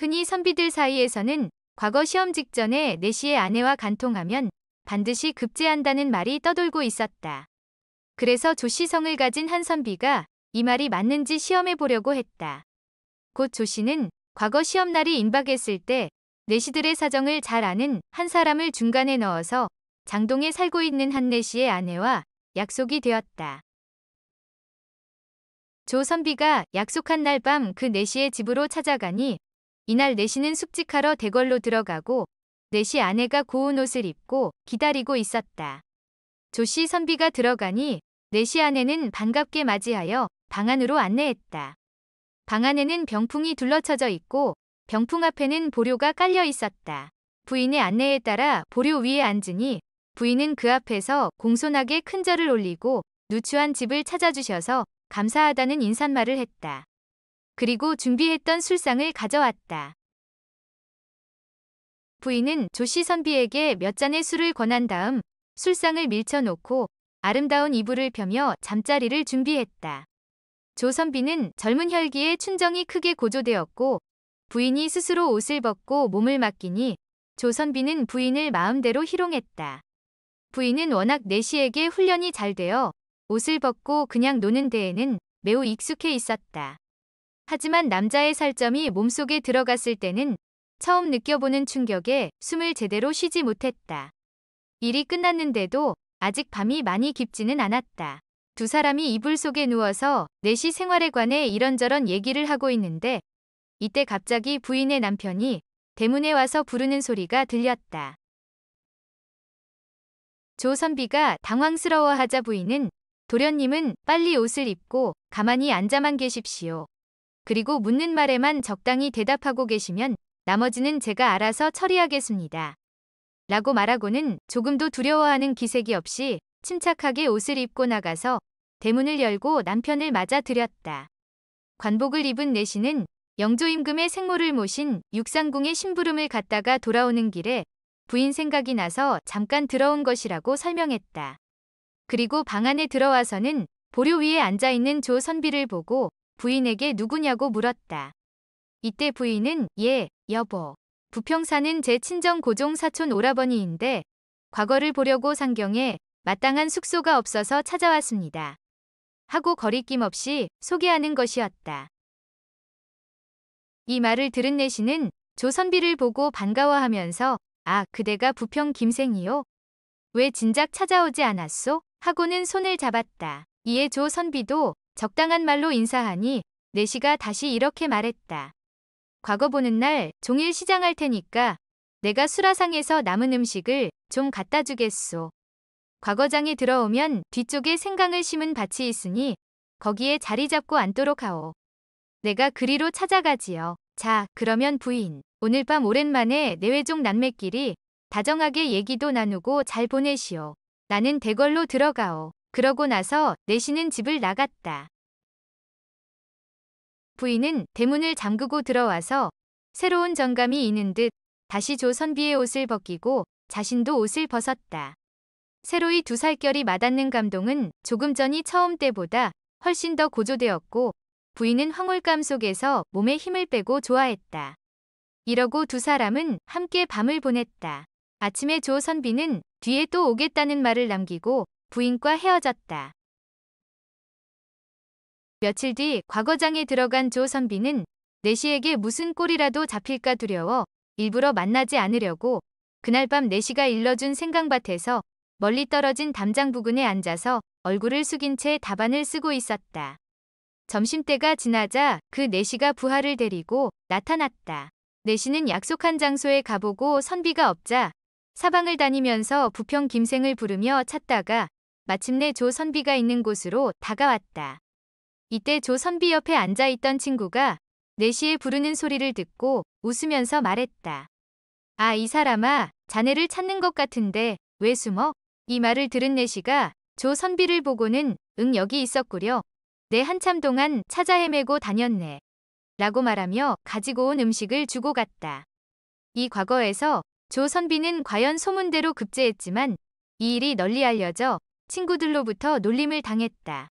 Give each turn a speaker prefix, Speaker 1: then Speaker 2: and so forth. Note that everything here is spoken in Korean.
Speaker 1: 흔히 선비들 사이에서는 과거 시험 직전에 내시의 아내와 간통하면 반드시 급제한다는 말이 떠돌고 있었다. 그래서 조씨성을 가진 한 선비가 이 말이 맞는지 시험해 보려고 했다. 곧 조씨는 과거 시험날이 임박했을 때 내시들의 사정을 잘 아는 한 사람을 중간에 넣어서 장동에 살고 있는 한 내시의 아내와 약속이 되었다. 조 선비가 약속한 날 밤 그 내시의 집으로 찾아가니 이날 내시는 숙직하러 대궐로 들어가고 내시 아내가 고운 옷을 입고 기다리고 있었다. 조씨 선비가 들어가니 내시 아내는 반갑게 맞이하여 방 안으로 안내했다. 방 안에는 병풍이 둘러쳐져 있고 병풍 앞에는 보료가 깔려 있었다. 부인의 안내에 따라 보료 위에 앉으니 부인은 그 앞에서 공손하게 큰 절을 올리고 누추한 집을 찾아주셔서 감사하다는 인사말을 했다. 그리고 준비했던 술상을 가져왔다. 부인은 조씨 선비에게 몇 잔의 술을 권한 다음 술상을 밀쳐놓고 아름다운 이불을 펴며 잠자리를 준비했다. 조 선비는 젊은 혈기에 춘정이 크게 고조되었고 부인이 스스로 옷을 벗고 몸을 맡기니 조 선비는 부인을 마음대로 희롱했다. 부인은 워낙 내시에게 훈련이 잘 되어 옷을 벗고 그냥 노는 데에는 매우 익숙해 있었다. 하지만 남자의 살점이 몸속에 들어갔을 때는 처음 느껴보는 충격에 숨을 제대로 쉬지 못했다. 일이 끝났는데도 아직 밤이 많이 깊지는 않았다. 두 사람이 이불 속에 누워서 내시 생활에 관해 이런저런 얘기를 하고 있는데 이때 갑자기 부인의 남편이 대문에 와서 부르는 소리가 들렸다. 조 선비가 당황스러워하자 부인은 도련님은 빨리 옷을 입고 가만히 앉아만 계십시오. 그리고 묻는 말에만 적당히 대답하고 계시면 나머지는 제가 알아서 처리하겠습니다. 라고 말하고는 조금도 두려워하는 기색이 없이 침착하게 옷을 입고 나가서 대문을 열고 남편을 맞아들였다. 관복을 입은 내시는 영조임금의 생모를 모신 육상궁의 심부름을 갔다가 돌아오는 길에 부인 생각이 나서 잠깐 들어온 것이라고 설명했다. 그리고 방 안에 들어와서는 보료 위에 앉아있는 조 선비를 보고 부인에게 누구냐고 물었다. 이때 부인은 예, 여보. 부평 사는 제 친정 고종 사촌 오라버니인데 과거를 보려고 상경에 마땅한 숙소가 없어서 찾아왔습니다. 하고 거리낌 없이 소개하는 것이었다. 이 말을 들은 내시는 조 선비를 보고 반가워하면서 아, 그대가 부평 김생이요? 왜 진작 찾아오지 않았소? 하고는 손을 잡았다. 이에 조 선비도 적당한 말로 인사하니 내시가 다시 이렇게 말했다. 과거 보는 날 종일 시장할 테니까 내가 수라상에서 남은 음식을 좀 갖다 주겠소. 과거장에 들어오면 뒤쪽에 생강을 심은 밭이 있으니 거기에 자리 잡고 앉도록 하오. 내가 그리로 찾아가지요. 자, 그러면 부인. 오늘 밤 오랜만에 내외종 남매끼리 다정하게 얘기도 나누고 잘 보내시오. 나는 대궐로 들어가오. 그러고 나서 내시는 집을 나갔다. 부인은 대문을 잠그고 들어와서 새로운 정감이 있는 듯 다시 조 선비의 옷을 벗기고 자신도 옷을 벗었다. 새로이 두 살결이 맞닿는 감동은 조금 전이 처음 때보다 훨씬 더 고조되었고 부인은 황홀감 속에서 몸에 힘을 빼고 좋아했다. 이러고 두 사람은 함께 밤을 보냈다. 아침에 조 선비는 뒤에 또 오겠다는 말을 남기고 부인과 헤어졌다. 며칠 뒤 과거장에 들어간 조 선비는 내시에게 무슨 꼴이라도 잡힐까 두려워 일부러 만나지 않으려고 그날 밤 내시가 일러준 생강밭에서 멀리 떨어진 담장 부근에 앉아서 얼굴을 숙인 채 답안을 쓰고 있었다. 점심때가 지나자 그 내시가 부하를 데리고 나타났다. 내시는 약속한 장소에 가보고 선비가 없자 사방을 다니면서 부평 김생을 부르며 찾다가 마침내 조 선비가 있는 곳으로 다가왔다. 이때 조 선비 옆에 앉아있던 친구가 내시의 부르는 소리를 듣고 웃으면서 말했다. 아, 이 사람아, 자네를 찾는 것 같은데 왜 숨어? 이 말을 들은 내시가 조 선비를 보고는 응, 여기 있었구려. 내 한참 동안 찾아 헤매고 다녔네. 라고 말하며 가지고 온 음식을 주고 갔다. 이 과거에서 조 선비는 과연 소문대로 급제했지만 이 일이 널리 알려져 친구들로부터 놀림을 당했다.